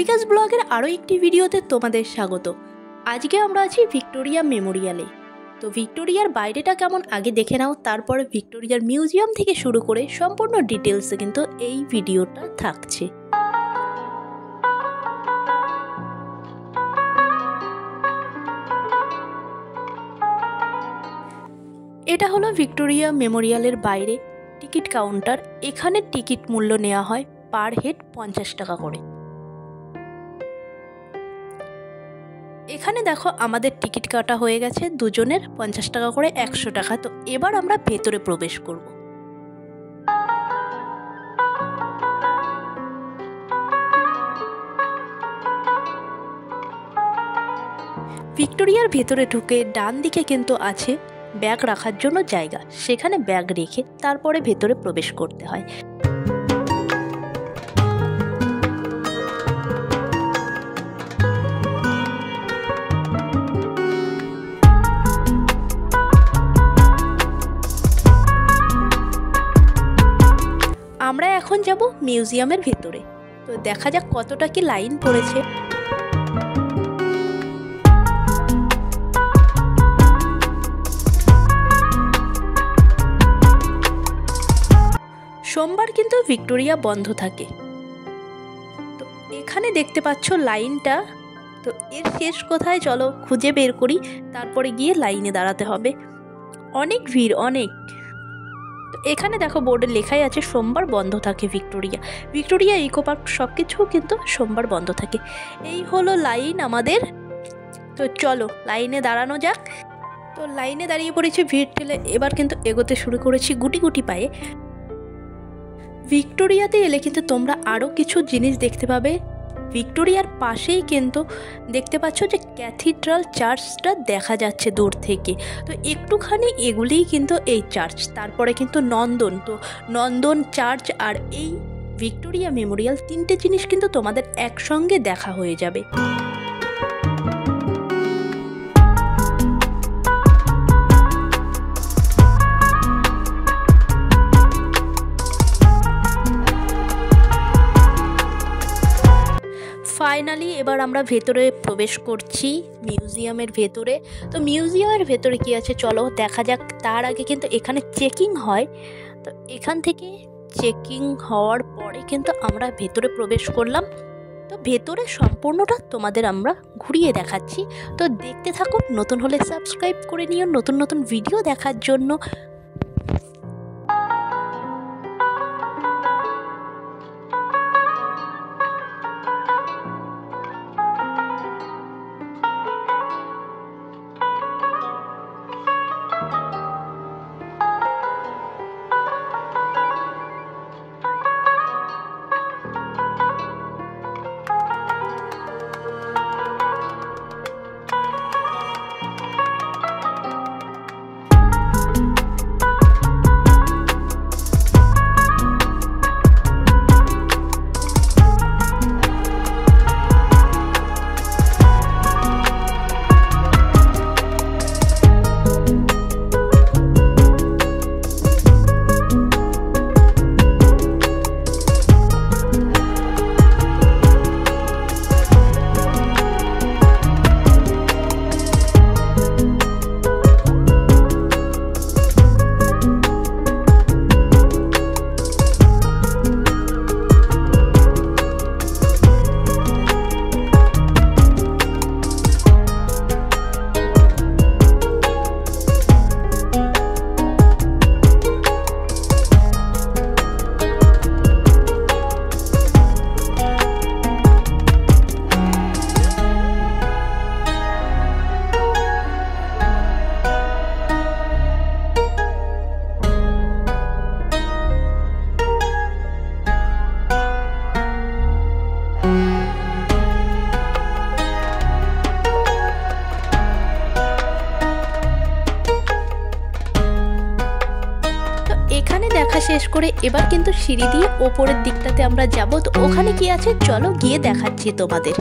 মৌরিকাস ব্লগের আরও একটি ভিডিওতে তোমাদের স্বাগত। আজকে আমরা আছি ভিক্টোরিয়া মেমোরিয়ালে। তো ভিক্টোরিয়ার বাইরেটা কেমন আগে দেখে নাও, তারপরে ভিক্টোরিয়ার মিউজিয়াম থেকে শুরু করে সম্পূর্ণ ডিটেলসে কিন্তু এই ভিডিওটা থাকছে। এটা হলো ভিক্টোরিয়া মেমোরিয়ালের বাইরে টিকিট কাউন্টার। এখানে টিকিট মূল্য নেওয়া হয় পার হেড 50 টাকা করে। এখানে দেখো আমাদের টিকিট কাটা হয়ে গেছে, দুজনের 50 টাকা করে 100 টাকা। তো এবার আমরা ভেতরে প্রবেশ করব। ভিক্টোরিয়ার ভেতরে ঢুকে ডান দিকে কিন্তু আছে ব্যাগ রাখার জন্য জায়গা, সেখানে ব্যাগ রেখে তারপরে ভেতরে প্রবেশ করতে হয়। আমরা এখন যাব মিউজিয়ামের ভেতরে। তো দেখা যাক কতটা কি লাইন পড়েছে। সোমবার কিন্তু ভিক্টোরিয়া বন্ধ থাকে। তো এখানে দেখতে পাচ্ছ লাইনটা। তো এর শেষ কোথায় চলো খুঁজে বের করি, তারপরে গিয়ে লাইনে দাঁড়াতে হবে। অনেক ভিড়, অনেক। এখানে দেখো বোর্ডে লেখাই আছে সোমবার বন্ধ থাকে ভিক্টোরিয়া ইকো পার্ক সব কিছু কিন্তু সোমবার বন্ধ থাকে। এই হলো লাইন আমাদের। তো চলো লাইনে দাঁড়ানো যাক। তো লাইনে দাঁড়িয়ে পড়েছি ভিড় ঠেলে। এবার কিন্তু এগোতে শুরু করেছি গুটি গুটি পায়ে। ভিক্টোরিয়াতে এলে কিন্তু তোমরা আরও কিছু জিনিস দেখতে পাবে। ভিক্টোরিয়ার পাশেই কিন্তু দেখতে পাচ্ছ যে ক্যাথিড্রাল চার্চটা দেখা যাচ্ছে দূর থেকে। তো একটুখানি এগুলিই কিন্তু এই চার্চ। তারপরে কিন্তু নন্দন, তো নন্দন চার্চ আর এই ভিক্টোরিয়া মেমোরিয়াল, তিনটে জিনিস কিন্তু তোমাদের একসঙ্গে দেখা হয়ে যাবে। ফাইনালি এবার আমরা ভেতরে প্রবেশ করছি মিউজিয়ামের ভেতরে। তো মিউজিয়ামের ভেতরে কি আছে চলো দেখা যাক। তার আগে কিন্তু এখানে চেকিং হয়। তো এখান থেকে চেকিং হওয়ার পরে কিন্তু আমরা ভেতরে প্রবেশ করলাম। তো ভেতরে সম্পূর্ণটা তোমাদের আমরা ঘুরিয়ে দেখাচ্ছি। তো দেখতে থাকো। নতুন হলে সাবস্ক্রাইব করে নিও নতুন নতুন ভিডিও দেখার জন্য। দেখা শেষ করে এবার কিন্তু সিঁড়ি দিয়ে ওপরের দিকটাতে আমরা যাব। তো ওখানে কি আছে চলো গিয়ে দেখাচ্ছি তোমাদের।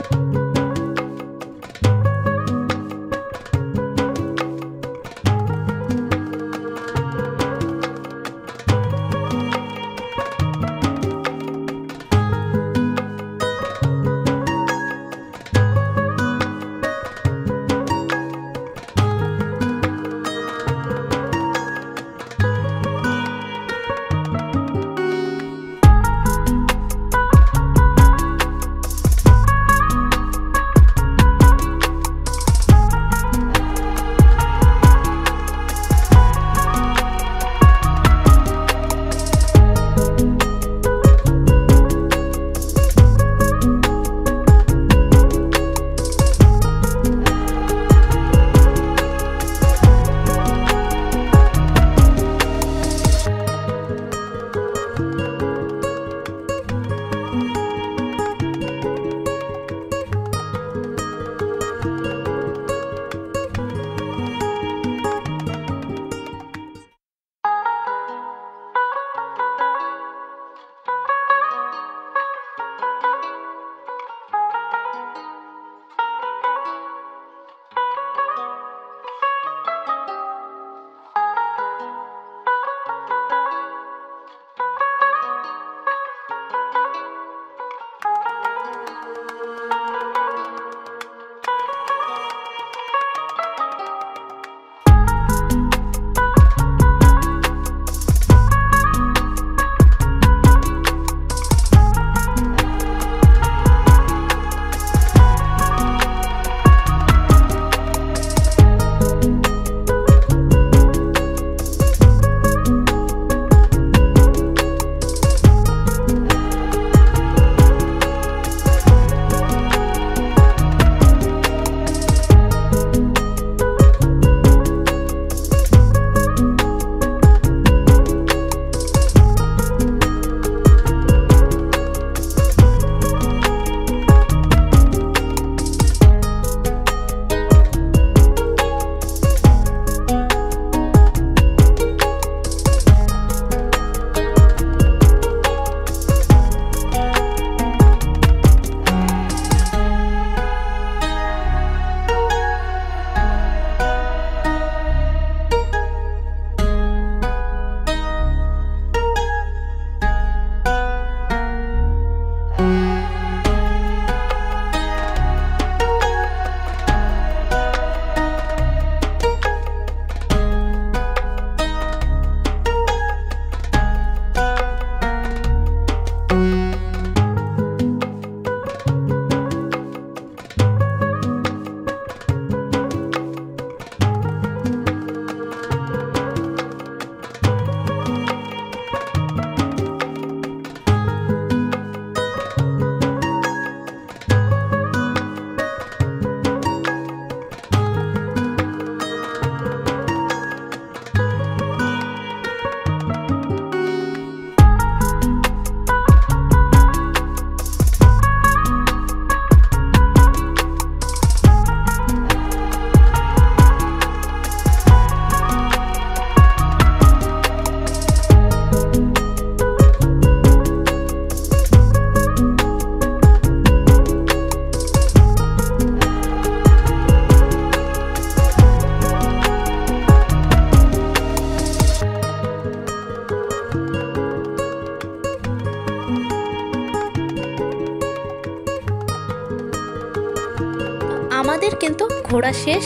আমাদের কিন্তু ঘোরা শেষ,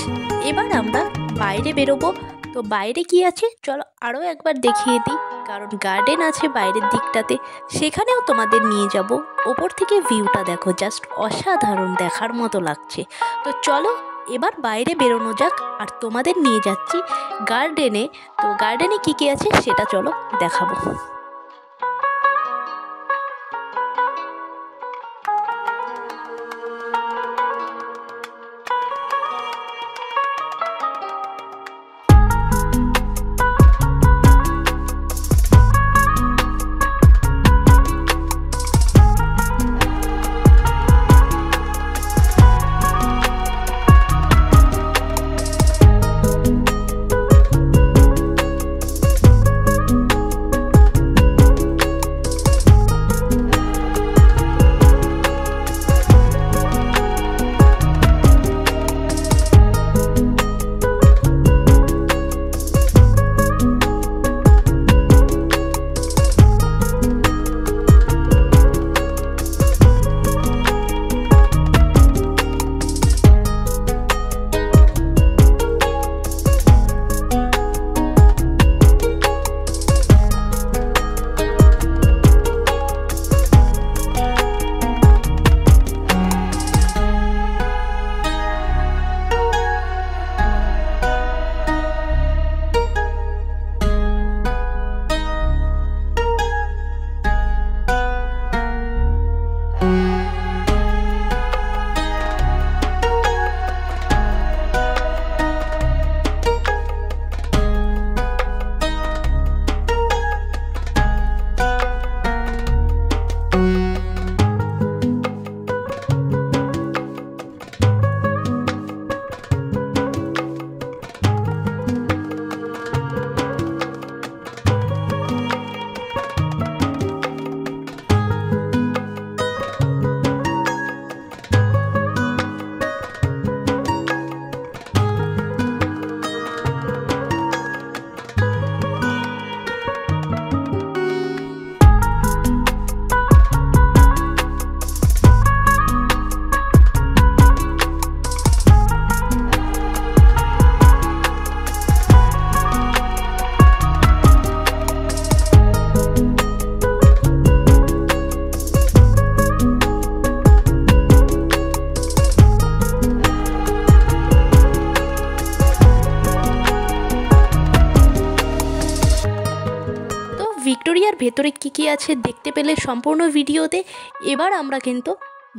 এবার আমরা বাইরে বেরোবো। তো বাইরে কি আছে চলো আরও একবার দেখিয়ে দিই, কারণ গার্ডেন আছে বাইরের দিকটাতে, সেখানেও তোমাদের নিয়ে যাব। ওপর থেকে ভিউটা দেখো, জাস্ট অসাধারণ, দেখার মতো লাগছে। তো চলো এবার বাইরে বেরোনো যাক, আর তোমাদের নিয়ে যাচ্ছি গার্ডেনে। তো গার্ডেনে কী কী আছে সেটা চলো দেখাবো। ভিক্টোরিয়ার ভেতরে কী কী আছে দেখতে পেলে সম্পূর্ণ ভিডিওতে। এবার আমরা কিন্তু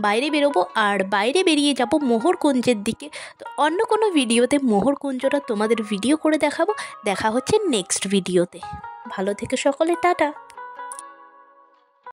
বাইরে বেরোবো, আর বাইরে বেরিয়ে যাব মোহরকুঞ্জের দিকে। তো অন্য কোনো ভিডিওতে মোহরকুঞ্জটা তোমাদের ভিডিও করে দেখাবো। দেখা হচ্ছে নেক্সট ভিডিওতে। ভালো থেকে সকলে, টাটা।